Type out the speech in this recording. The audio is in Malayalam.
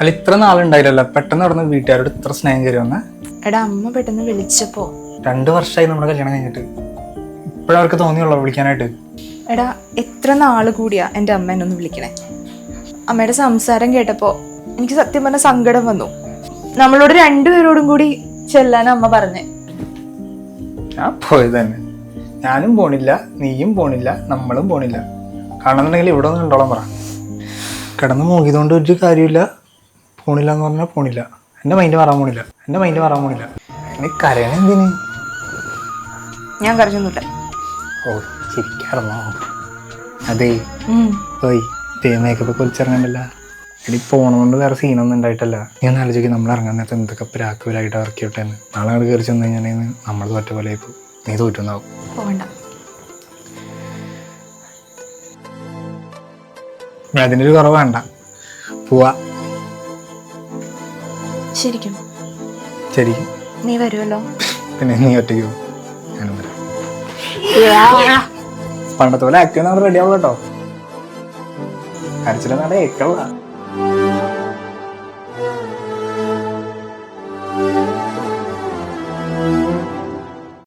അല്ല ഇത്ര നാളുണ്ടായില്ലല്ലോ, പെട്ടെന്ന് നടന്ന് വീട്ടുകാരോട് ഇത്ര സ്നേഹം കയറി വന്ന. എടാ അമ്മ പെട്ടെന്ന് വിളിച്ചപ്പോ 2 വർഷമായി നമ്മുടെ കല്യാണം കഴിഞ്ഞിട്ട്, ഇപ്പോഴവർക്ക് തോന്നിയുള്ളൂ വിളിക്കാനായിട്ട്. എടാ എത്ര നാള് കൂടിയാ എൻ്റെ അമ്മ എന്നെ ഒന്ന് വിളിക്കണേ. അമ്മയുടെ സംസാരം കേട്ടപ്പോ എനിക്ക് സത്യം പറഞ്ഞ സങ്കടം വന്നു. നമ്മളോട് രണ്ടുപേരോടും കൂടി ചെല്ലാൻ അമ്മ പറഞ്ഞേ. ഞാൻ പോയത് തന്നെ. ഞാനും പോണില്ല, നീയും പോണില്ല, നമ്മളും പോണില്ല. കാണുന്നുണ്ടെങ്കിൽ ഇവിടെ ഒന്ന് കണ്ടോളാൻ പറ. കിടന്ന് മൂകിയതുകൊണ്ട് ഒരു കാര്യമില്ല. പോണില്ല എന്ന് പറഞ്ഞാൽ പോണില്ല. എൻ്റെ മൈൻഡ് മാറാൻ പോണില്ല. എന്നെ കരയണ എന്തിന്? ഞാൻ കരഞ്ഞൊന്നുമില്ല. ഓ ശരിക്കാറോ? അതെ ഓയ് മേക്കപ്പ് കുളിച്ചിറങ്ങണ്ടല്ല. ഇനി പോണതുകൊണ്ട് വേറെ സീനൊന്നും ഉണ്ടായിട്ടല്ല. ഞാൻ ആലോചിക്കും നമ്മൾ ഇറങ്ങാൻ നേരത്തെ എന്തൊക്കെ പ്രാക്കുലായിട്ട് ഇറക്കിയോട്ടെ എന്ന്. നാളെ അങ്ങോട്ട് കയറി ചെന്ന് കഴിഞ്ഞാൽ നമ്മൾ തോറ്റ പോലെ ആയിപ്പോ. നീ തോറ്റുന്നാവും. പോകണ്ട. അതിനൊരു കുറവ് വേണ്ട, പോവാ. ശരിക്കും ശരിക്കും നീ വരുമല്ലോ? പിന്നെ നീ ഒറ്റയ്ക്ക് പോകും, ഞാനും വരാം. പണ്ടത്തെ പോലെ ആക്റ്റീവ് റെഡി ആവുള്ളൂ കേട്ടോ. കരച്ചിലെന്നാണ് ഏക്കള്ള.